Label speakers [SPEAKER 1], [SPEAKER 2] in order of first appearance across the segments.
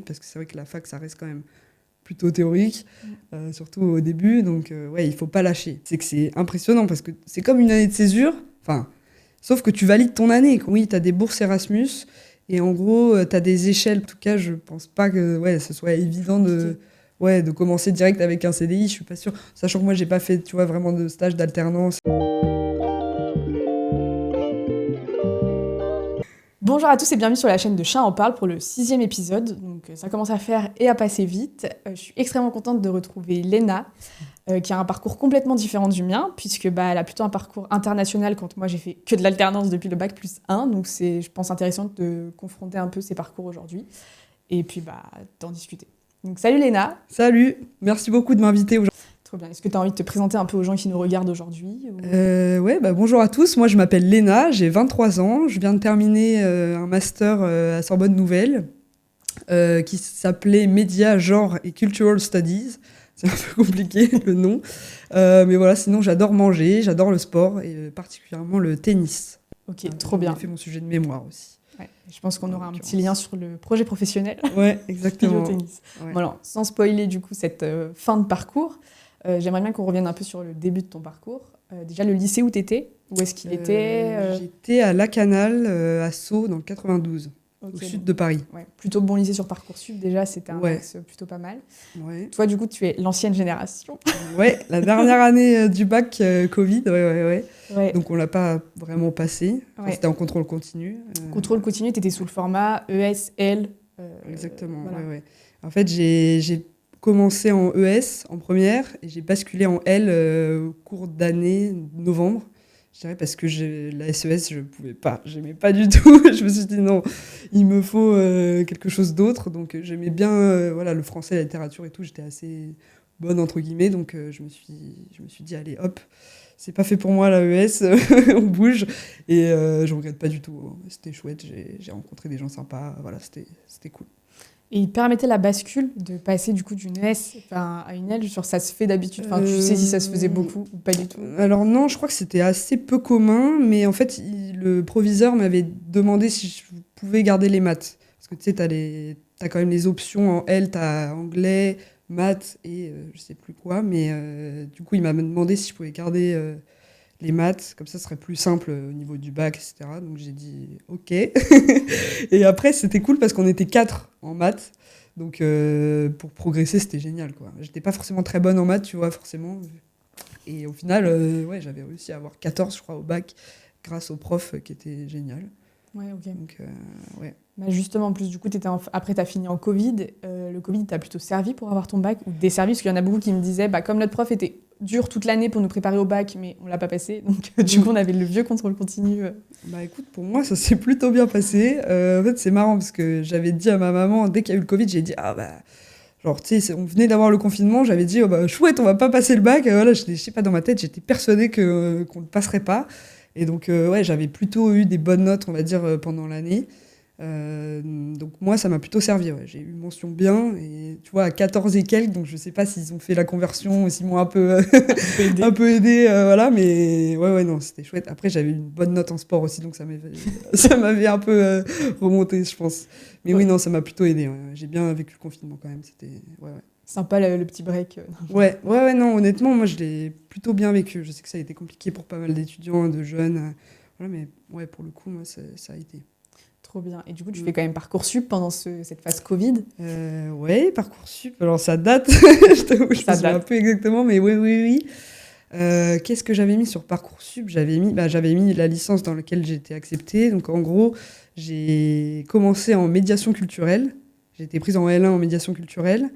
[SPEAKER 1] parce que c'est vrai que la fac, ça reste quand même plutôt théorique, surtout au début. Donc, ouais, il faut pas lâcher. C'est que c'est impressionnant parce que c'est comme une année de césure. Enfin, sauf que tu valides ton année. Oui, tu as des bourses Erasmus et en gros, tu as des échelles. En tout cas, je pense pas que ce soit évident de commencer direct avec un CDI. Je suis pas sûre. Sachant que moi, j'ai pas fait, tu vois, vraiment de stage d'alternance.
[SPEAKER 2] Bonjour à tous et bienvenue sur la chaîne de Chat en parle pour le 6e épisode. Donc ça commence à faire et à passer vite. Je suis extrêmement contente de retrouver Léna, qui a un parcours complètement différent du mien, puisque elle a plutôt un parcours international quand moi j'ai fait que de l'alternance depuis le bac plus 1. Donc c'est, je pense, intéressant de confronter un peu ces parcours aujourd'hui et puis d'en discuter. Donc salut Léna.
[SPEAKER 1] Salut, merci beaucoup de m'inviter aujourd'hui.
[SPEAKER 2] Trop bien. Est-ce que tu as envie de te présenter un peu aux gens qui nous regardent aujourd'hui ou...
[SPEAKER 1] Bonjour à tous, moi je m'appelle Léna, j'ai 23 ans, je viens de terminer un master à Sorbonne Nouvelle qui s'appelait Média, Genre et Cultural Studies. C'est un peu compliqué le nom, mais voilà, sinon j'adore manger, j'adore le sport et particulièrement le tennis.
[SPEAKER 2] Ok, trop bien.
[SPEAKER 1] J'ai fait mon sujet de mémoire aussi.
[SPEAKER 2] Ouais, je pense qu'on aura un petit lien sur le projet professionnel.
[SPEAKER 1] Ouais, exactement.
[SPEAKER 2] Au tennis.
[SPEAKER 1] Ouais.
[SPEAKER 2] Bon, alors, sans spoiler du coup cette fin de parcours, j'aimerais bien qu'on revienne un peu sur le début de ton parcours. Déjà, le lycée où t'étais, où est-ce qu'il était
[SPEAKER 1] J'étais à Lacanal, à Sceaux, dans le 92, au sud de Paris.
[SPEAKER 2] Ouais, plutôt bon lycée sur Parcoursup, déjà, c'était un axe plutôt pas mal.
[SPEAKER 1] Ouais.
[SPEAKER 2] Toi, du coup, tu es l'ancienne génération.
[SPEAKER 1] Ouais, la dernière année du bac Covid, ouais. Donc on l'a pas vraiment passé. Enfin, c'était en contrôle continu.
[SPEAKER 2] Contrôle continu, t'étais sous le format ES-L.
[SPEAKER 1] Exactement,
[SPEAKER 2] voilà.
[SPEAKER 1] ouais. En fait, j'ai commencé en ES, en première, et j'ai basculé en L au cours d'année, novembre. Je dirais parce que la SES, je pouvais pas. J'aimais pas du tout. Je me suis dit non, il me faut quelque chose d'autre. Donc j'aimais bien le français, la littérature et tout. J'étais assez bonne, entre guillemets. Donc je me suis dit, allez, hop, c'est pas fait pour moi la ES, on bouge. Et je regrette pas du tout. C'était chouette, j'ai rencontré des gens sympas. Voilà, c'était cool.
[SPEAKER 2] Et il permettait la bascule de passer du coup d'une ES à une L, genre ça se fait d'habitude, tu sais si ça se faisait beaucoup ou pas du tout?
[SPEAKER 1] Alors non, je crois que c'était assez peu commun, mais en fait, le proviseur m'avait demandé si je pouvais garder les maths. Parce que tu sais, t'as quand même les options en L, t'as anglais, maths et je sais plus quoi, mais du coup, il m'a demandé si je pouvais garder les maths, comme ça ce serait plus simple au niveau du bac, etc. Donc j'ai dit ok. Et après, c'était cool parce qu'on était 4 en maths. Donc pour progresser, c'était génial, quoi. J'étais pas forcément très bonne en maths, tu vois, forcément. Et au final, j'avais réussi à avoir 14, je crois, au bac, grâce au prof qui était génial.
[SPEAKER 2] Ouais, ok.
[SPEAKER 1] Donc, ouais.
[SPEAKER 2] Justement, en plus, du coup, après, tu as fini en Covid. Le Covid t'a plutôt servi pour avoir ton bac ou desservi? Parce qu'il y en a beaucoup qui me disaient, comme notre prof était dur toute l'année pour nous préparer au bac, mais on l'a pas passé. Donc, du coup, on avait le vieux contrôle continu.
[SPEAKER 1] Écoute, pour moi, ça s'est plutôt bien passé. En fait, c'est marrant parce que j'avais dit à ma maman, dès qu'il y a eu le Covid, j'ai dit, genre, tu sais, on venait d'avoir le confinement, j'avais dit, chouette, on va pas passer le bac. Voilà, je sais pas, dans ma tête, j'étais persuadée qu'on le passerait pas. Et donc, j'avais plutôt eu des bonnes notes, on va dire, pendant l'année. Donc moi, ça m'a plutôt servi. Ouais. J'ai eu mention bien, et tu vois, à 14 et quelques, donc je sais pas s'ils ont fait la conversion, s'ils m'ont un peu aidé, voilà, mais non, c'était chouette. Après, j'avais une bonne note en sport aussi, donc ça m'avait un peu remonté, je pense. Mais oui, non, ça m'a plutôt aidé. Ouais. J'ai bien vécu le confinement quand même, c'était...
[SPEAKER 2] Sympa le petit break.
[SPEAKER 1] Non, honnêtement, moi, je l'ai plutôt bien vécu. Je sais que ça a été compliqué pour pas mal d'étudiants, de jeunes, voilà, mais ouais, pour le coup, moi, ça a été.
[SPEAKER 2] Trop bien. Et du coup, tu fais quand même Parcoursup pendant cette phase Covid?
[SPEAKER 1] Ouais, Parcoursup. Alors, ça date. Je t'avoue, je sais un peu exactement, mais oui. Qu'est-ce que j'avais mis sur Parcoursup? J'avais mis la licence dans laquelle j'ai été acceptée. Donc, en gros, j'ai commencé en médiation culturelle. J'ai été prise en L1 en médiation culturelle.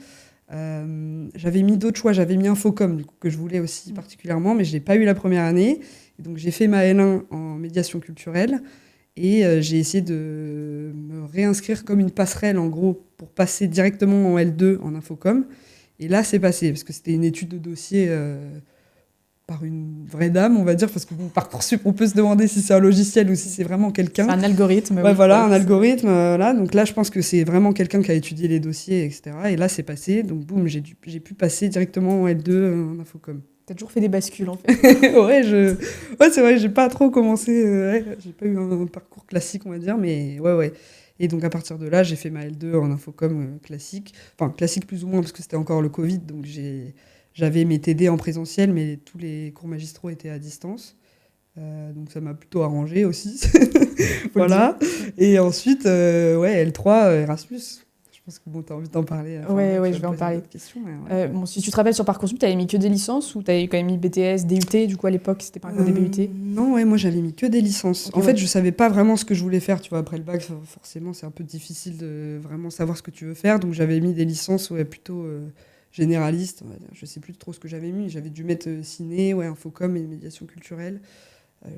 [SPEAKER 1] J'avais mis d'autres choix. J'avais mis Infocom, du coup, que je voulais aussi particulièrement, mais je n'ai pas eu la première année. Et donc, j'ai fait ma L1 en médiation culturelle. Et j'ai essayé de me réinscrire comme une passerelle, en gros, pour passer directement en L2 en Infocom. Et là, c'est passé, parce que c'était une étude de dossier par une vraie dame, on va dire, parce que Parcoursup, on peut se demander si c'est un logiciel ou si c'est vraiment quelqu'un.
[SPEAKER 2] C'est un algorithme.
[SPEAKER 1] Ouais, voilà, un algorithme. Voilà. Donc là, je pense que c'est vraiment quelqu'un qui a étudié les dossiers, etc. Et là, c'est passé. Donc, boum, j'ai pu passer directement en L2 en Infocom.
[SPEAKER 2] T'as toujours fait des bascules, en fait.
[SPEAKER 1] Ouais, c'est vrai, j'ai pas trop commencé. J'ai pas eu un parcours classique, on va dire, mais ouais. Et donc, à partir de là, j'ai fait ma L2 en infocom classique. Enfin, classique plus ou moins, parce que c'était encore le Covid. Donc, j'avais mes TD en présentiel, mais tous les cours magistraux étaient à distance. Donc, ça m'a plutôt arrangé aussi. Voilà. Et ensuite, L3, Erasmus. Je pense que tu as envie d'en parler.
[SPEAKER 2] Ouais, je vais en parler. Bon, si tu te rappelles sur Parcoursup, tu avais mis que des licences ou tu avais quand même mis BTS, DUT? Du coup, à l'époque, c'était pas encore des BUT?
[SPEAKER 1] Non, moi j'avais mis que des licences. En fait, je savais pas vraiment ce que je voulais faire. Tu vois, après le bac, forcément, c'est un peu difficile de vraiment savoir ce que tu veux faire. Donc j'avais mis des licences plutôt généralistes. On va dire. Je sais plus trop ce que j'avais mis. J'avais dû mettre ciné, infocom et médiation culturelle.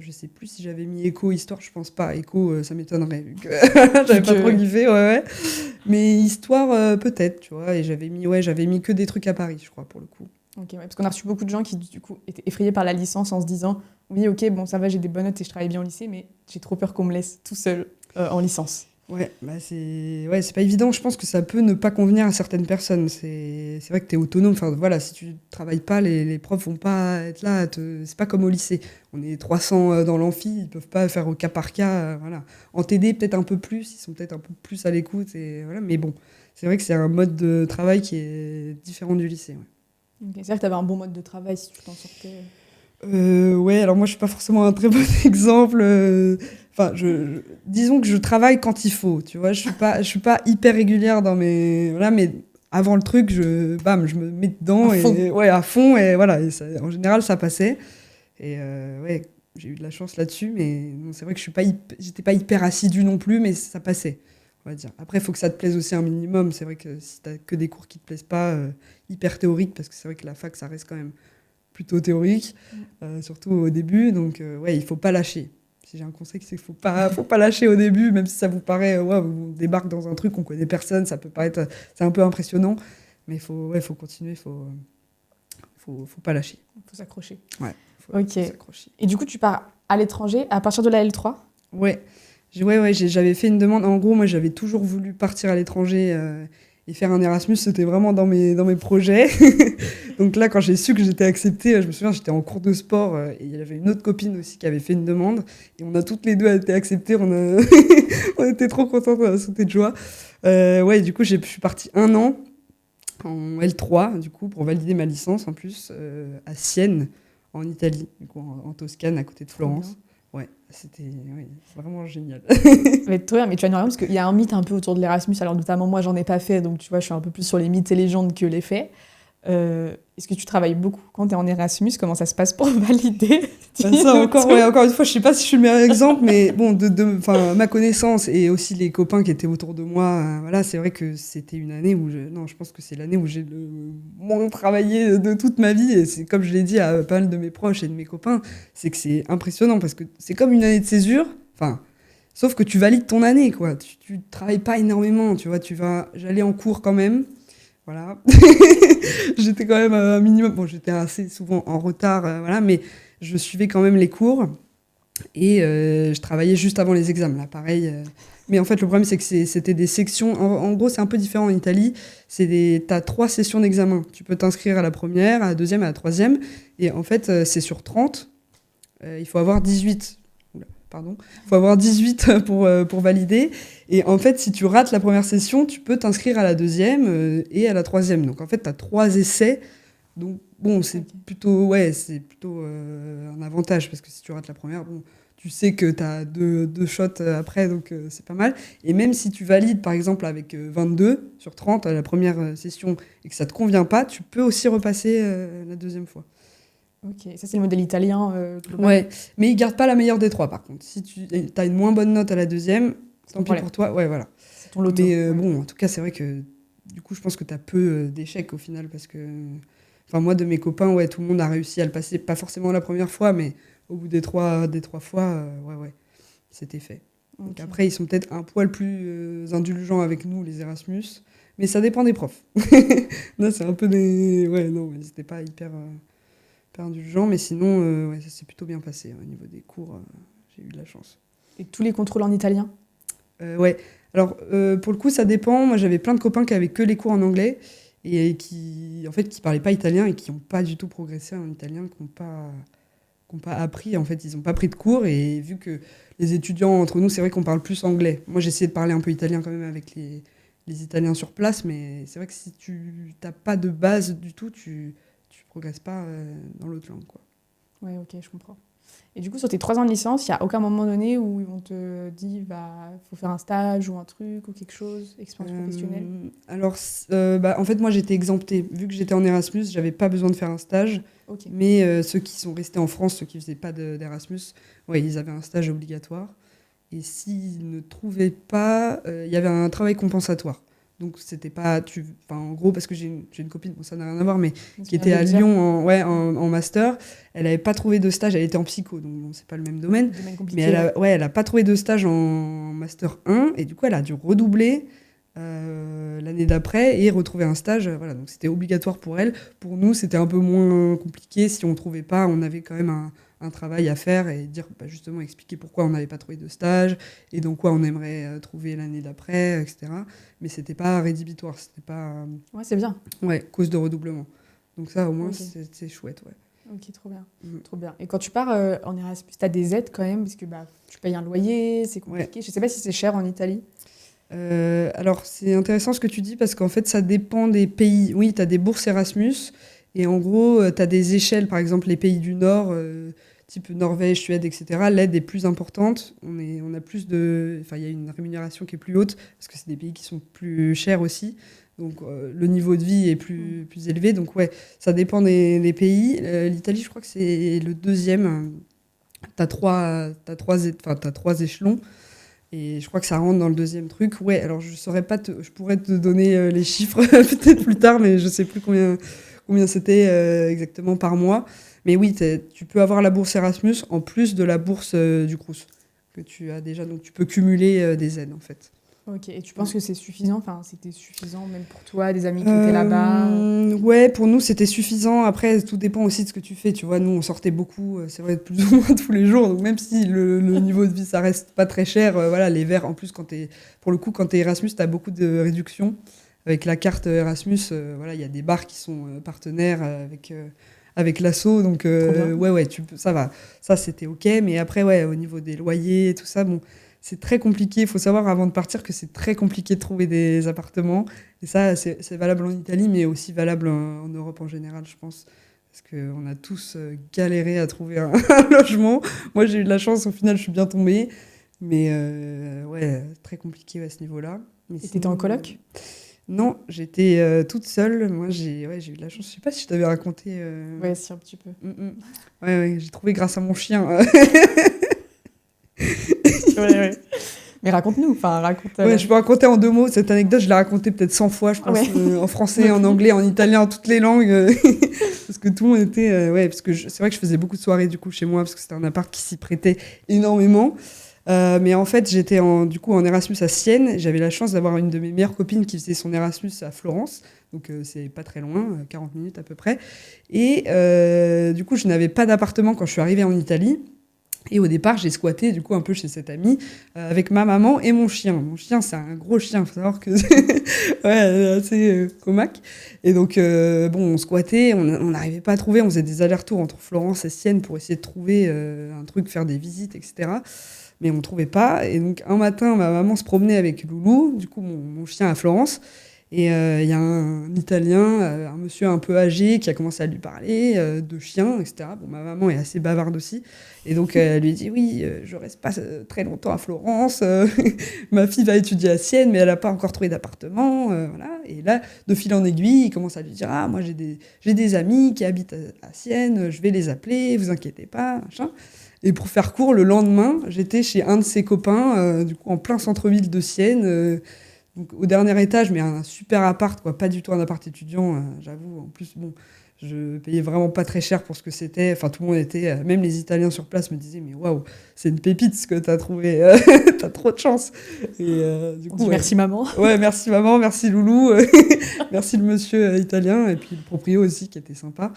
[SPEAKER 1] Je sais plus si j'avais mis éco, histoire, je pense pas. Éco, ça m'étonnerait, vu que j'avais pas trop kiffé, Mais histoire, peut-être, tu vois. Et j'avais mis que des trucs à Paris, je crois, pour le coup.
[SPEAKER 2] Ok, parce qu'on a reçu beaucoup de gens qui, du coup, étaient effrayés par la licence en se disant « Oui, ok, bon, ça va, j'ai des bonnes notes et je travaille bien au lycée, mais j'ai trop peur qu'on me laisse tout seul en licence. »
[SPEAKER 1] C'est pas évident. Je pense que ça peut ne pas convenir à certaines personnes. C'est vrai que tu es autonome. Enfin, voilà, si tu travailles pas, les profs vont pas être là. C'est pas comme au lycée. On est 300 dans l'amphi, ils peuvent pas faire au cas par cas. Voilà. En TD, peut-être un peu plus. Ils sont peut-être un peu plus à l'écoute. Voilà. Mais bon, c'est vrai que c'est un mode de travail qui est différent du lycée. Ouais.
[SPEAKER 2] Okay. C'est vrai que tu avais un bon mode de travail si tu t'en sortais.
[SPEAKER 1] Alors moi, je suis pas forcément un très bon exemple. Disons que je travaille quand il faut, tu vois. Je suis pas hyper régulière dans mes... Voilà, mais avant le truc, je me mets dedans. À fond. Et voilà, et ça, en général, ça passait. Et j'ai eu de la chance là-dessus. Mais bon, c'est vrai que j'étais pas hyper assidue non plus, mais ça passait, on va dire. Après, il faut que ça te plaise aussi un minimum. C'est vrai que si t'as que des cours qui te plaisent pas, hyper théoriques, parce que c'est vrai que la fac, ça reste quand même plutôt théorique, surtout au début. Donc, il faut pas lâcher. Si j'ai un conseil, c'est qu'il faut pas lâcher au début, même si ça vous paraît, on débarque dans un truc, on connaît personne, ça peut paraître, c'est un peu impressionnant, mais il faut continuer, faut pas lâcher.
[SPEAKER 2] Il faut s'accrocher.
[SPEAKER 1] Ouais.
[SPEAKER 2] Faut s'accrocher. Et du coup, tu pars à l'étranger à partir de la L3 ?
[SPEAKER 1] Ouais. J'avais fait une demande. En gros, moi, j'avais toujours voulu partir à l'étranger et faire un Erasmus, c'était vraiment dans mes projets. Donc là, quand j'ai su que j'étais acceptée, je me souviens, j'étais en cours de sport et il y avait une autre copine aussi qui avait fait une demande. Et on a toutes les deux été acceptées. On était trop contentes, on a sauté de joie. Du coup, je suis partie 1 an en L3, du coup, pour valider ma licence en plus, à Sienne, en Italie, du coup, en Toscane, à côté de Florence. Ouais, c'était vraiment génial.
[SPEAKER 2] Ça va être trop bien, mais tu vas nous raconter parce qu'il y a un mythe un peu autour de l'Erasmus, alors notamment moi j'en ai pas fait, donc tu vois je suis un peu plus sur les mythes et légendes que les faits. Est-ce que tu travailles beaucoup quand tu es en Erasmus? Comment ça se passe pour valider?
[SPEAKER 1] Encore une fois, je sais pas si je suis le meilleur exemple, mais bon, de ma connaissance et aussi les copains qui étaient autour de moi, c'est vrai que c'était une année où je pense que c'est l'année où j'ai le moins travaillé de toute ma vie, et c'est comme je l'ai dit à pas mal de mes proches et de mes copains, c'est que c'est impressionnant parce que c'est comme une année de césure, sauf que tu valides ton année, quoi. Tu travailles pas énormément, tu vois, j'allais en cours quand même. Voilà. J'étais quand même un minimum. Bon, j'étais assez souvent en retard, mais je suivais quand même les cours et je travaillais juste avant les examens, là, pareil. Mais en fait, le problème, c'est que c'était des sections. En gros, c'est un peu différent en Italie. T'as 3 sessions d'examen. Tu peux t'inscrire à la première, à la deuxième, à la troisième. Et en fait, c'est sur 30. Il faut avoir 18. Il faut avoir 18 pour valider. Et en fait, si tu rates la première session, tu peux t'inscrire à la deuxième et à la troisième. Donc en fait, tu as 3 essais. Donc bon, c'est plutôt un avantage parce que si tu rates la première, bon, tu sais que tu as deux shots après, donc c'est pas mal. Et même si tu valides, par exemple, avec 22 sur 30 à la première session et que ça te convient pas, tu peux aussi repasser la deuxième fois.
[SPEAKER 2] Ok, ça c'est le modèle italien.
[SPEAKER 1] Ouais, mais ils gardent pas la meilleure des 3 par contre. Si tu as une moins bonne note à la deuxième, tant pis pour toi. Ouais, voilà.
[SPEAKER 2] C'est ton loto.
[SPEAKER 1] Mais bon, en tout cas, c'est vrai que du coup, je pense que tu as peu d'échecs au final parce que, moi, de mes copains, tout le monde a réussi à le passer, pas forcément la première fois, mais au bout des 3 fois, c'était fait. Okay. Donc après, ils sont peut-être un poil plus indulgents avec nous, les Erasmus, mais ça dépend des profs. Là, c'est un peu des... Ouais, non, mais c'était pas hyper indulgent, mais sinon, ça s'est plutôt bien passé. Au niveau des cours, j'ai eu de la chance.
[SPEAKER 2] Et tous les contrôles en italien ?
[SPEAKER 1] Ouais. Alors, pour le coup, ça dépend. Moi, j'avais plein de copains qui avaient que les cours en anglais et qui parlaient pas italien et qui n'ont pas du tout progressé en italien, qui n'ont pas qui ont pas appris, en fait, ils n'ont pas pris de cours. Et vu que les étudiants, entre nous, c'est vrai qu'on parle plus anglais. Moi, j'ai essayé de parler un peu italien quand même avec les Italiens sur place, mais c'est vrai que si tu n'as pas de base du tout, tu progresses pas dans l'autre langue, quoi.
[SPEAKER 2] Ouais, ok, je comprends. Et du coup, sur tes 3 ans de licence, il n'y a aucun moment donné où on te dit bah faut faire un stage ou un truc ou quelque chose, expérience professionnelle?
[SPEAKER 1] Alors, en fait, moi, j'étais exemptée. Vu que j'étais en Erasmus, j'avais pas besoin de faire un stage.
[SPEAKER 2] Ok.
[SPEAKER 1] Mais ceux qui sont restés en France, ceux qui faisaient pas d'Erasmus, ouais, ils avaient un stage obligatoire. Et s'ils ne trouvaient pas, il y avait un travail compensatoire. Donc, c'était pas. Enfin, en gros, parce que j'ai une copine, bon, ça n'a rien à voir, mais
[SPEAKER 2] Donc,
[SPEAKER 1] qui était à Lyon en master. Elle n'avait pas trouvé de stage, elle était en psycho, donc bon, c'est pas le même domaine.
[SPEAKER 2] domaine
[SPEAKER 1] Mais
[SPEAKER 2] compliqué.
[SPEAKER 1] elle a pas trouvé de stage en master 1, et du coup, elle a dû redoubler l'année d'après et retrouver un stage. Voilà, donc c'était obligatoire pour elle. Pour nous, c'était un peu moins compliqué. Si on ne trouvait pas, on avait quand même un travail à faire et dire, justement, expliquer pourquoi on n'avait pas trouvé de stage et dans quoi on aimerait trouver l'année d'après, etc. Mais c'était pas rédhibitoire, c'était pas
[SPEAKER 2] Ouais, c'est bien.
[SPEAKER 1] cause de redoublement. Donc ça, au moins,
[SPEAKER 2] Ok.
[SPEAKER 1] c'est chouette, ouais.
[SPEAKER 2] Ok, trop bien.
[SPEAKER 1] Mhm.
[SPEAKER 2] Trop bien. Et quand tu pars en Erasmus, tu as des aides quand même, parce que bah, tu payes un loyer, c'est compliqué. Je sais pas si c'est cher en Italie.
[SPEAKER 1] Alors, c'est intéressant ce que tu dis parce qu'en fait, ça dépend des pays. Oui, tu as des bourses Erasmus et en gros, tu as des échelles. Par exemple, les pays du Nord, type Norvège, Suède, etc., l'aide est plus importante. On a plus de... Enfin, il y a une rémunération qui est plus haute parce que c'est des pays qui sont plus chers aussi. Donc, le niveau de vie est plus élevé. Donc, ouais, ça dépend des pays. L'Italie, je crois que c'est le deuxième. T'as trois échelons. Et je crois que ça rentre dans le deuxième truc. Ouais, alors je pourrais te donner les chiffres peut-être plus tard, mais je sais plus combien c'était exactement par mois. Mais oui, tu peux avoir la bourse Erasmus en plus de la bourse du Crous que tu as déjà. Donc tu peux cumuler des aides en fait.
[SPEAKER 2] Ok, et tu penses que c'est suffisant? Enfin, c'était suffisant même pour toi, des amis qui étaient là-bas?
[SPEAKER 1] Ouais, pour nous, c'était suffisant. Après, tout dépend aussi de ce que tu fais. Tu vois, nous, on sortait beaucoup, c'est vrai, plus ou moins tous les jours. Donc, même si le niveau de vie, ça reste pas très cher, voilà, les verres, en plus, pour le coup, quand t'es Erasmus, t'as beaucoup de réductions. Avec la carte Erasmus, voilà, il y a des bars qui sont partenaires avec l'asso. Donc, ouais, ça va. Ça, c'était OK. Mais après, ouais, au niveau des loyers et tout ça, bon. C'est très compliqué. Il faut savoir avant de partir que c'est très compliqué de trouver des appartements. Et ça, c'est valable en Italie, mais aussi valable en Europe en général, je pense. Parce qu'on a tous galéré à trouver un logement. Moi, j'ai eu de la chance. Au final, je suis bien tombée. Mais ouais, très compliqué à ce niveau-là. Mais
[SPEAKER 2] Et t'étais en coloc?
[SPEAKER 1] Non, j'étais toute seule. Moi, j'ai eu de la chance. Je sais pas si je t'avais raconté.
[SPEAKER 2] Ouais, si, un petit peu.
[SPEAKER 1] Ouais, j'ai trouvé grâce à mon chien.
[SPEAKER 2] Ouais. Mais raconte-nous, enfin, raconte.
[SPEAKER 1] Ouais, je peux raconter en 2 mots. Cette anecdote, je l'ai racontée peut-être 100 fois, je pense, en français, en anglais, en italien, en toutes les langues. Parce que tout le monde était... ouais, parce que c'est vrai que je faisais beaucoup de soirées, du coup, chez moi, parce que c'était un appart qui s'y prêtait énormément. Mais en fait, j'étais du coup en Erasmus à Sienne. J'avais la chance d'avoir une de mes meilleures copines qui faisait son Erasmus à Florence. Donc, c'est pas très loin, 40 minutes à peu près. Et du coup, je n'avais pas d'appartement quand je suis arrivée en Italie. Et au départ, j'ai squatté du coup un peu chez cette amie avec ma maman et mon chien. Mon chien, c'est un gros chien, il faut savoir que c'est assez comaque. Et donc, bon, on squattait, on n'arrivait pas à trouver. On faisait des allers-retours entre Florence et Sienne pour essayer de trouver un truc, faire des visites, etc. Mais on ne trouvait pas. Et donc, un matin, ma maman se promenait avec Loulou, du coup, mon chien à Florence. Et il y a un Italien, un monsieur un peu âgé, qui a commencé à lui parler de chiens, etc. Bon, ma maman est assez bavarde aussi. Et donc, elle lui dit, oui, je reste pas très longtemps à Florence. Ma fille va étudier à Sienne, mais elle n'a pas encore trouvé d'appartement. Voilà. Et là, de fil en aiguille, il commence à lui dire, ah, moi, j'ai des amis qui habitent à Sienne, je vais les appeler, vous inquiétez pas, machin. Et pour faire court, le lendemain, j'étais chez un de ses copains, du coup, en plein centre-ville de Sienne, donc, au dernier étage, mais un super appart, quoi, pas du tout un appart étudiant, j'avoue. En plus, bon, je payais vraiment pas très cher pour ce que c'était. Enfin, tout le monde était, même les Italiens sur place me disaient, mais waouh, c'est une pépite ce que t'as trouvé, t'as trop de chance. Et du coup,
[SPEAKER 2] merci maman.
[SPEAKER 1] Ouais, merci maman, merci Loulou, merci le monsieur italien, et puis le proprio aussi qui était sympa.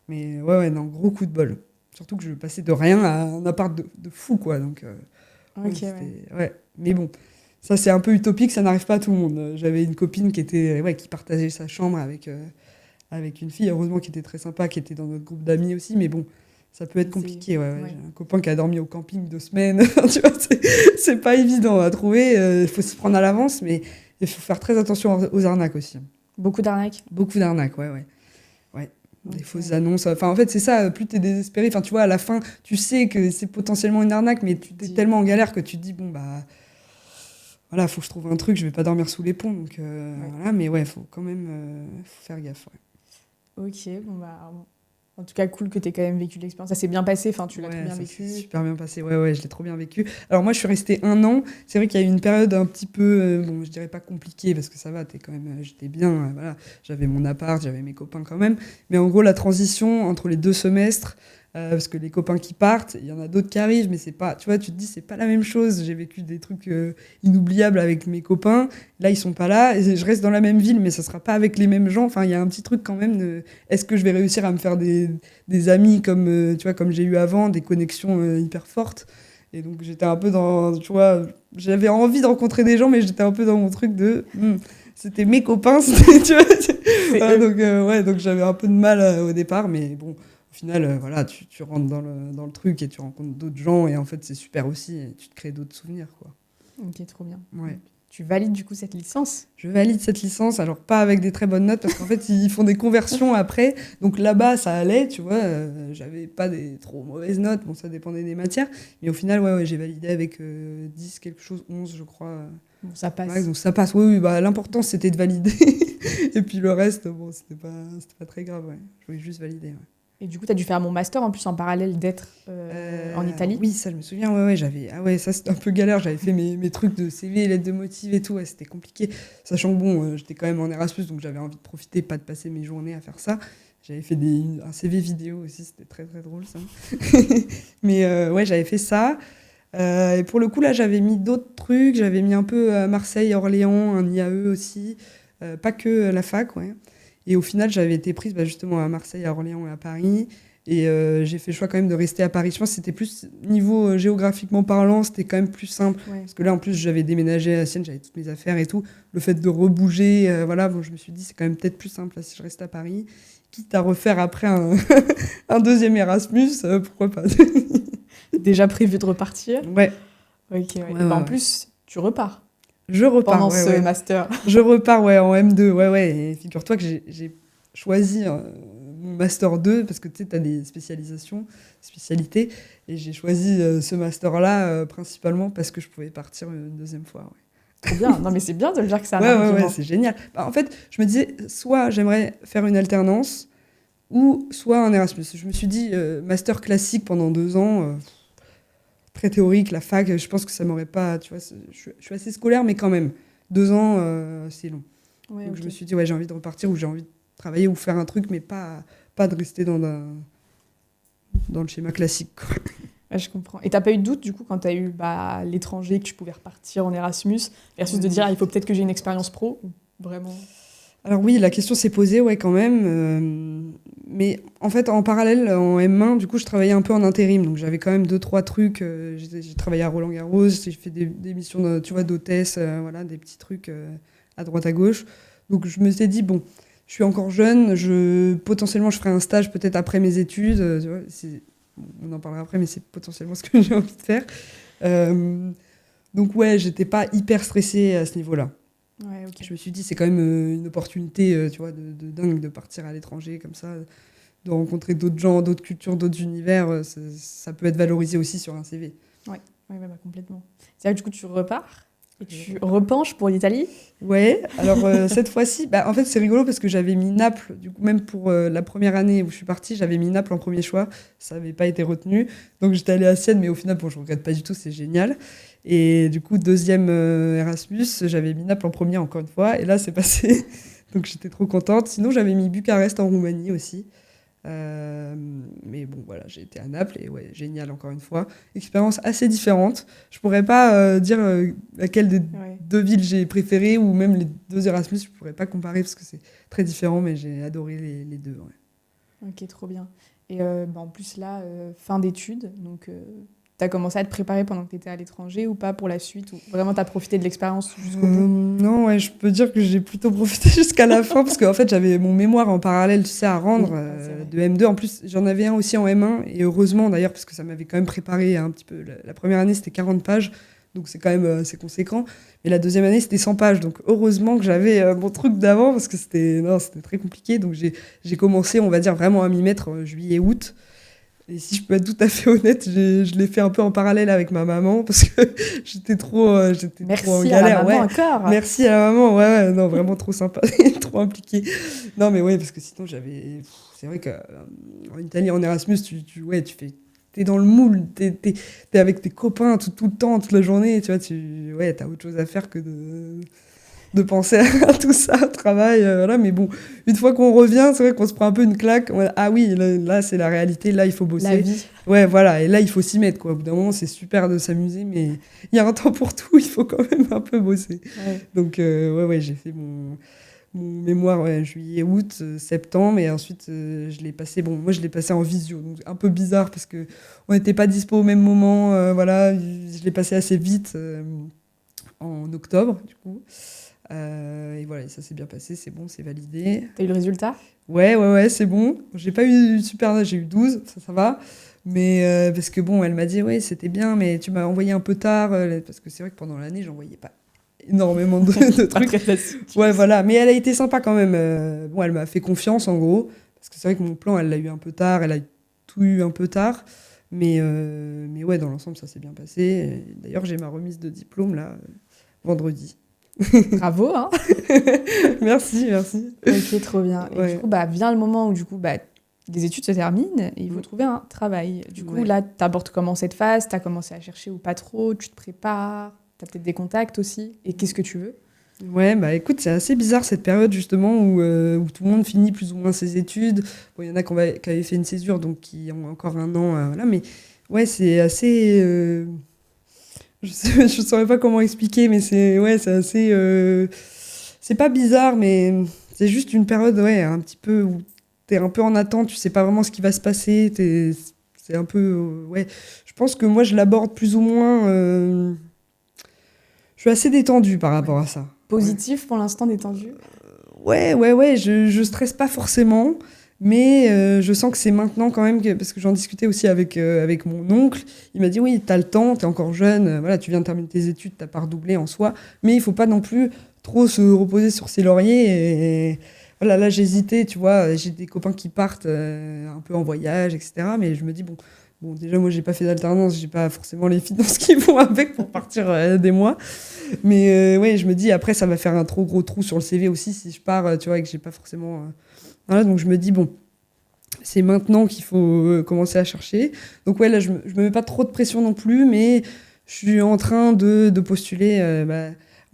[SPEAKER 1] Mais ouais, non, gros coup de bol. Surtout que je passais de rien à un appart de fou, quoi. Donc,
[SPEAKER 2] Ok,
[SPEAKER 1] ouais. Mais bon. Ça, c'est un peu utopique, ça n'arrive pas à tout le monde. J'avais une copine qui partageait sa chambre avec une fille, heureusement, qui était très sympa, qui était dans notre groupe d'amis aussi. Mais bon, Ça peut être compliqué, ouais. J'ai un copain qui a dormi au camping 2 semaines. Tu vois, c'est pas évident à trouver. Il faut s'y prendre à l'avance, mais il faut faire très attention aux arnaques aussi.
[SPEAKER 2] Beaucoup d'arnaques?
[SPEAKER 1] Beaucoup d'arnaques, ouais. Des fausses annonces. Enfin, en fait, c'est ça. Plus t'es désespéré. Enfin, tu vois, à la fin, tu sais que c'est potentiellement une arnaque, mais tu es tellement en galère que tu te dis, bon, bah, voilà, faut que je trouve un truc, je vais pas dormir sous les ponts. Donc, voilà. Mais ouais, faut quand même faut faire gaffe. Ouais.
[SPEAKER 2] Ok, bon, bah, en tout cas, cool que tu aies quand même vécu l'expérience. Ça s'est bien passé, enfin, tu l'as trop bien vécu.
[SPEAKER 1] Super bien passé, ouais, je l'ai trop bien vécu. Alors moi, je suis restée 1 an. C'est vrai qu'il y a eu une période un petit peu, bon, je dirais pas compliquée, parce que ça va, j'étais bien, voilà. J'avais mon appart, j'avais mes copains quand même. Mais en gros, la transition entre les 2 semestres, parce que les copains qui partent, il y en a d'autres qui arrivent, mais c'est pas, tu vois, tu te dis, c'est pas la même chose. J'ai vécu des trucs inoubliables avec mes copains. Là, ils sont pas là. Et je reste dans la même ville, mais ça sera pas avec les mêmes gens. Enfin, il y a un petit truc quand même. Est-ce que je vais réussir à me faire des amis comme, tu vois, comme j'ai eu avant, des connexions hyper fortes? Et donc, j'étais un peu dans, tu vois, j'avais envie de rencontrer des gens, mais j'étais un peu dans mon truc de... c'était mes copains, tu vois. Donc j'avais un peu de mal au départ, mais bon, au final, voilà, tu rentres dans le truc et tu rencontres d'autres gens, et en fait, c'est super aussi, et tu te crées d'autres souvenirs, quoi.
[SPEAKER 2] Ok, trop bien.
[SPEAKER 1] Ouais.
[SPEAKER 2] Tu valides du coup cette licence?
[SPEAKER 1] Je valide cette licence, alors pas avec des très bonnes notes, parce qu'en fait, ils font des conversions après. Donc là-bas, ça allait, tu vois. J'avais pas des trop mauvaises notes, bon, ça dépendait des matières. Mais au final, ouais, j'ai validé avec 10, quelque chose, 11, je crois.
[SPEAKER 2] Bon, ça passe.
[SPEAKER 1] Ouais, donc ça passe, oui, bah, l'important, c'était de valider. Et puis le reste, bon, c'était pas très grave, ouais. Je voulais juste valider, ouais.
[SPEAKER 2] Et du coup, tu as dû faire mon master en plus en parallèle d'être en Italie?
[SPEAKER 1] Oui, ça, je me souviens, ouais, ça, c'était un peu galère. J'avais fait mes trucs de CV, lettres de motive et tout, ouais, c'était compliqué. Sachant que, bon, j'étais quand même en Erasmus, donc j'avais envie de profiter, pas de passer mes journées à faire ça. J'avais fait un CV vidéo aussi, c'était très, très drôle, ça. Mais ouais, j'avais fait ça. Et pour le coup, là, j'avais mis d'autres trucs. J'avais mis un peu Marseille, Orléans, un IAE aussi. Pas que la fac, ouais. Et au final, j'avais été prise justement à Marseille, à Orléans et à Paris. Et j'ai fait le choix quand même de rester à Paris. Je pense que c'était plus, niveau géographiquement parlant, c'était quand même plus simple.
[SPEAKER 2] Ouais.
[SPEAKER 1] Parce que là, en plus, j'avais déménagé à Sienne, j'avais toutes mes affaires et tout. Le fait de rebouger, voilà, bon, je me suis dit, c'est quand même peut-être plus simple là, si je reste à Paris. Quitte à refaire après un deuxième Erasmus, pourquoi pas.
[SPEAKER 2] Déjà prévu de repartir?
[SPEAKER 1] Ouais.
[SPEAKER 2] Ok, ouais.
[SPEAKER 1] Ouais,
[SPEAKER 2] En plus, tu repars
[SPEAKER 1] je repars
[SPEAKER 2] pendant ce master.
[SPEAKER 1] Je repars, ouais, en M2. Ouais. Et figure-toi que j'ai choisi mon Master 2 parce que tu sais, tu as des spécialités. Et j'ai choisi ce Master-là principalement parce que je pouvais partir une deuxième fois. Ouais.
[SPEAKER 2] Trop bien. Non, mais c'est bien de le dire que ça
[SPEAKER 1] Ouais, c'est génial. Bah, en fait, je me disais, soit j'aimerais faire une alternance ou soit un Erasmus. Je me suis dit, Master classique pendant 2 ans. Très théorique, la fac, je pense que ça m'aurait pas... Tu vois, je suis assez scolaire, mais quand même, 2 ans, c'est long.
[SPEAKER 2] Ouais,
[SPEAKER 1] donc
[SPEAKER 2] okay.
[SPEAKER 1] Je me suis dit, ouais, j'ai envie de repartir ou j'ai envie de travailler ou faire un truc, mais pas de rester dans le schéma classique, quoi.
[SPEAKER 2] Ouais, je comprends. Et t'as pas eu de doute, du coup, quand t'as eu l'étranger, que tu pouvais repartir en Erasmus, versus de dire, il faut peut-être que j'ai une expérience pro, ou vraiment?
[SPEAKER 1] Alors oui, la question s'est posée, ouais, quand même. Mais en fait, en parallèle, en M1, du coup, je travaillais un peu en intérim. Donc j'avais quand même 2-3 trucs. J'ai travaillé à Roland-Garros, j'ai fait des missions, tu vois, d'hôtesse, voilà, des petits trucs à droite à gauche. Donc je me suis dit, bon, je suis encore jeune, potentiellement, je ferai un stage peut-être après mes études. Tu vois, on en parlera après, mais c'est potentiellement ce que j'ai envie de faire. Donc ouais, j'étais pas hyper stressée à ce niveau-là.
[SPEAKER 2] Ouais, okay.
[SPEAKER 1] Je me suis dit, c'est quand même une opportunité, tu vois, de dingue de partir à l'étranger comme ça, de rencontrer d'autres gens, d'autres cultures, d'autres univers. Ça peut être valorisé aussi sur un CV.
[SPEAKER 2] Ouais, complètement. C'est là que du coup, tu repars et tu repenches pour l'Italie?
[SPEAKER 1] Ouais, alors cette fois-ci, en fait, c'est rigolo parce que j'avais mis Naples, du coup, même pour la première année où je suis partie, j'avais mis Naples en premier choix. Ça n'avait pas été retenu. Donc j'étais allée à Sienne, mais au final, bon, je ne regrette pas du tout, c'est génial. Et du coup, deuxième Erasmus, j'avais mis Naples en premier encore une fois. Et là, c'est passé. Donc j'étais trop contente. Sinon, j'avais mis Bucarest en Roumanie aussi. Mais bon, voilà, j'ai été à Naples et ouais, génial encore une fois. Expérience assez différente. Je pourrais pas dire laquelle des 2 villes j'ai préféré ou même les 2 Erasmus, je pourrais pas comparer parce que c'est très différent, mais j'ai adoré les 2. Ouais.
[SPEAKER 2] Ok, trop bien. Et en plus là, fin d'études, donc t'as commencé à te préparer pendant que t'étais à l'étranger ou pas pour la suite, ou vraiment t'as profité de l'expérience jusqu'au bout?
[SPEAKER 1] Non, ouais, je peux dire que j'ai plutôt profité jusqu'à la fin parce qu'en fait, j'avais mon mémoire en parallèle, tu sais, à rendre
[SPEAKER 2] C'est vrai.
[SPEAKER 1] de M2. En plus, j'en avais un aussi en M1 et heureusement d'ailleurs parce que ça m'avait quand même préparé un petit peu. La première année, c'était 40 pages, donc c'est quand même assez conséquent. Mais la deuxième année, c'était 100 pages, donc heureusement que j'avais mon truc d'avant parce que c'était très compliqué. Donc j'ai commencé, on va dire, vraiment à m'y mettre juillet-août. Et si je peux être tout à fait honnête, je l'ai fait un peu en parallèle avec ma maman parce que j'étais trop en
[SPEAKER 2] Merci à la
[SPEAKER 1] galère.
[SPEAKER 2] maman
[SPEAKER 1] Ouais.
[SPEAKER 2] encore.
[SPEAKER 1] Merci à la maman, ouais, non, vraiment trop sympa, trop impliquée. Non, mais ouais, parce que sinon c'est vrai qu'en Italie, en Erasmus, t'es dans le moule, t'es avec tes copains tout le temps, toute la journée, tu vois, t'as autre chose à faire que de penser à tout ça, au travail, voilà. Mais bon, une fois qu'on revient, c'est vrai qu'on se prend un peu une claque. Ah oui, là, c'est la réalité, là, il faut bosser.
[SPEAKER 2] La vie.
[SPEAKER 1] Ouais, voilà, et là, il faut s'y mettre, quoi. Au bout d'un moment, c'est super de s'amuser, mais il y a un temps pour tout, il faut quand même un peu bosser.
[SPEAKER 2] Ouais.
[SPEAKER 1] Donc, ouais, j'ai fait mon mémoire juillet, août, septembre, et ensuite, je l'ai passé, moi, je l'ai passé en visio, donc un peu bizarre, parce qu'on n'était pas dispo au même moment, voilà, je l'ai passé assez vite, en octobre, du coup. Et voilà, ça s'est bien passé, c'est bon, c'est validé.
[SPEAKER 2] T'as eu le résultat?
[SPEAKER 1] Ouais, c'est bon. J'ai pas eu super note, j'ai eu 12, ça va. Mais parce que bon, elle m'a dit, ouais, c'était bien, mais tu m'as envoyé un peu tard. Parce que c'est vrai que pendant l'année, j'envoyais pas énormément de
[SPEAKER 2] Pas
[SPEAKER 1] trucs.
[SPEAKER 2] très facile.
[SPEAKER 1] Ouais, voilà. Mais elle a été sympa quand même. Bon, elle m'a fait confiance, en gros. Parce que c'est vrai que mon plan, elle l'a eu un peu tard, elle a tout eu un peu tard. Mais ouais, dans l'ensemble, ça s'est bien passé. Et d'ailleurs, j'ai ma remise de diplôme, là, vendredi.
[SPEAKER 2] Bravo, hein.
[SPEAKER 1] Merci.
[SPEAKER 2] Ok, trop bien. Et
[SPEAKER 1] Ouais.
[SPEAKER 2] du coup, vient le moment où les études se terminent et il faut trouver un travail. Du coup,
[SPEAKER 1] Ouais.
[SPEAKER 2] là, t'abordes comment cette phase? T'as commencé à chercher ou pas trop? Tu te prépares? T'as peut-être des contacts aussi? Et qu'est-ce que tu veux?
[SPEAKER 1] Ouais, écoute, c'est assez bizarre cette période justement où tout le monde finit plus ou moins ses études. Bon, il y en a qui avaient fait une césure, donc qui ont encore un an, voilà. Mais ouais, c'est assez... je saurais pas comment expliquer, mais c'est assez... c'est pas bizarre, mais c'est juste une période, ouais, un petit peu où t'es un peu en attente, tu sais pas vraiment ce qui va se passer. C'est un peu... ouais, je pense que moi, je l'aborde plus ou moins... je suis assez détendue par rapport à ça.
[SPEAKER 2] Positif pour l'instant, détendu?
[SPEAKER 1] Ouais, je stresse pas forcément, mais je sens que c'est maintenant quand même, parce que j'en discutais aussi avec mon oncle, il m'a dit oui, t'as le temps, t'es encore jeune, voilà, tu viens de terminer tes études, t'as pas redoublé en soi, mais il faut pas non plus trop se reposer sur ses lauriers, et voilà, là j'hésitais, tu vois, j'ai des copains qui partent un peu en voyage, etc., mais je me dis bon, déjà moi j'ai pas fait d'alternance, j'ai pas forcément les finances qui vont avec pour partir des mois. Mais ouais, je me dis, après, ça va faire un trop gros trou sur le CV aussi si je pars, tu vois, et que j'ai pas forcément. Voilà, donc je me dis, bon, c'est maintenant qu'il faut commencer à chercher. Donc ouais, là, je me mets pas trop de pression non plus, mais je suis en train de postuler.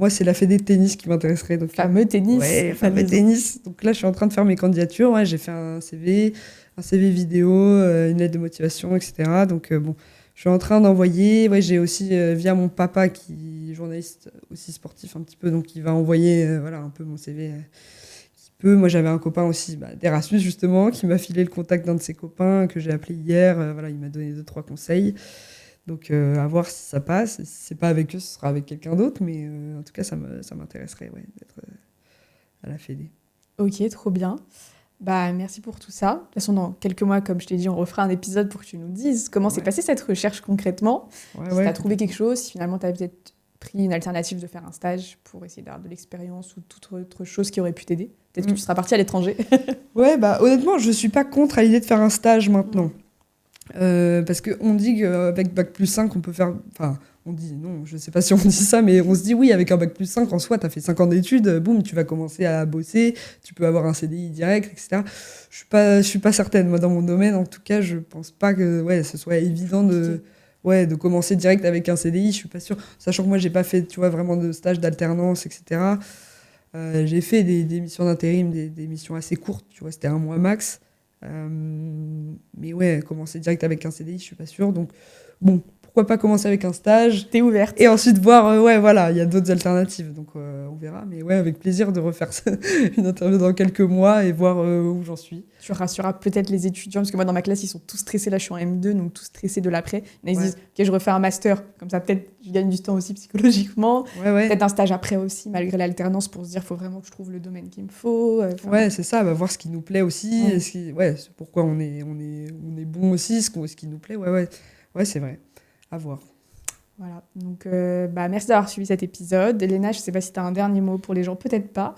[SPEAKER 1] Moi, c'est la fédé de tennis qui m'intéresserait. Donc,
[SPEAKER 2] Fameux tennis.
[SPEAKER 1] ouais, fameux tennis. Donc là, je suis en train de faire mes candidatures. Ouais, j'ai fait un CV vidéo, une lettre de motivation, etc. Donc bon. Je suis en train d'envoyer. Ouais, j'ai aussi, via mon papa, qui est journaliste aussi sportif un petit peu, donc il va envoyer voilà, un peu mon CV qui peut. Moi, j'avais un copain aussi d'Erasmus, justement, qui m'a filé le contact d'un de ses copains que j'ai appelé hier. Voilà, il m'a donné 2-3 conseils. Donc, à voir si ça passe. Si c'est pas avec eux, ce sera avec quelqu'un d'autre. Mais en tout cas, ça m'intéresserait ouais, d'être à la Fédé.
[SPEAKER 2] Ok, trop bien. Merci pour tout ça. De toute façon, dans quelques mois, comme je t'ai dit, on refera un épisode pour que tu nous dises comment s'est passée cette recherche concrètement.
[SPEAKER 1] Ouais,
[SPEAKER 2] Si
[SPEAKER 1] ouais.
[SPEAKER 2] tu as trouvé quelque chose, si finalement tu as peut-être pris une alternative de faire un stage pour essayer d'avoir de l'expérience ou toute autre chose qui aurait pu t'aider. Peut-être que tu seras partie à l'étranger.
[SPEAKER 1] Ouais, honnêtement, je suis pas contre à l'idée de faire un stage maintenant. Parce qu'on dit qu'avec Bac+5, on peut faire... Enfin, on dit, non, je sais pas si on dit ça, mais on se dit oui, avec un Bac+5, en soi, t'as fait 5 ans d'études, boum, tu vas commencer à bosser, tu peux avoir un CDI direct, etc. Je suis pas certaine, moi, dans mon domaine, en tout cas, je pense pas que ce soit évident de commencer direct avec un CDI, je suis pas sûre. Sachant que moi, j'ai pas fait, tu vois, vraiment de stage d'alternance, etc. J'ai fait des missions d'intérim, des missions assez courtes, tu vois, c'était 1 mois max. Mais ouais, commencer direct avec un CDI, je suis pas sûre. Donc, bon, pourquoi pas commencer avec un stage.
[SPEAKER 2] T'es ouverte.
[SPEAKER 1] Et ensuite voir, ouais, voilà, il y a d'autres alternatives. Donc, on verra. Mais ouais, avec plaisir de refaire une interview dans quelques mois et voir où j'en suis.
[SPEAKER 2] Tu rassureras peut-être les étudiants, parce que moi, dans ma classe, ils sont tous stressés. Là, je suis en M2, donc tous stressés de l'après. Ils se disent, OK, je refais un master. Comme ça, peut-être, je gagne du temps aussi psychologiquement.
[SPEAKER 1] Ouais.
[SPEAKER 2] Peut-être un stage après aussi, malgré l'alternance, pour se dire, il faut vraiment que je trouve le domaine qu'il me faut.
[SPEAKER 1] Ouais, c'est ça. Voir ce qui nous plaît aussi.
[SPEAKER 2] Ouais.
[SPEAKER 1] Pourquoi on est bon aussi, ce qui nous plaît. Ouais, c'est vrai. À voir.
[SPEAKER 2] Voilà, donc merci d'avoir suivi cet épisode. Léna, je sais pas si tu as un dernier mot pour les gens, peut-être pas.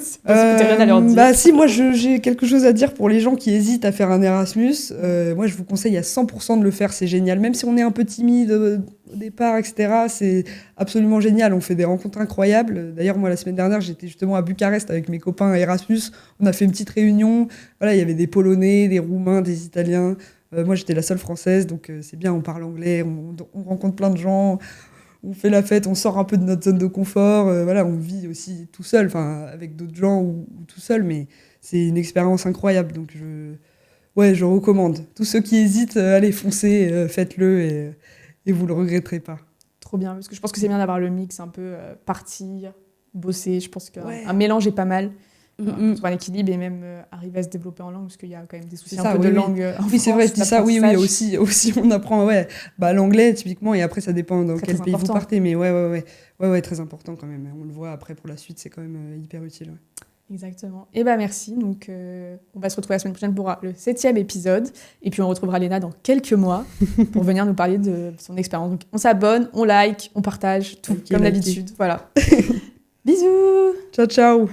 [SPEAKER 2] C'est parce que t'as rien à leur dire.
[SPEAKER 1] Si, moi j'ai quelque chose à dire pour les gens qui hésitent à faire un Erasmus. Moi je vous conseille à 100% de le faire, c'est génial. Même si on est un peu timide au départ, etc., c'est absolument génial. On fait des rencontres incroyables. D'ailleurs, moi la semaine dernière, j'étais justement à Bucarest avec mes copains Erasmus. On a fait une petite réunion. Voilà, il y avait des Polonais, des Roumains, des Italiens. Moi, j'étais la seule française, donc c'est bien, on parle anglais, on rencontre plein de gens, on fait la fête, on sort un peu de notre zone de confort. Voilà, on vit aussi tout seul, avec d'autres gens ou tout seul, mais c'est une expérience incroyable. Donc, je recommande. Tous ceux qui hésitent, allez, foncez, faites-le et vous le regretterez pas.
[SPEAKER 2] Trop bien, parce que je pense que c'est bien d'avoir le mix, un peu partir, bosser. Je pense qu'un mélange est pas mal. Trouver un équilibre et même arriver à se développer en langue, parce qu'il y a quand même des soucis un peu de langue en France.
[SPEAKER 1] Oui, c'est vrai, je dis ça, oui, aussi on apprend l'anglais typiquement, et après ça dépend dans quel pays vous partez, mais ouais, très important quand même, on le voit après pour la suite, c'est quand même hyper utile. Ouais.
[SPEAKER 2] Exactement. Et merci, donc on va se retrouver la semaine prochaine pour le 7e épisode, et puis on retrouvera Léna dans quelques mois pour venir nous parler de son expérience. Donc on s'abonne, on like, on partage, tout comme d'habitude, voilà. Bisous.
[SPEAKER 1] Ciao.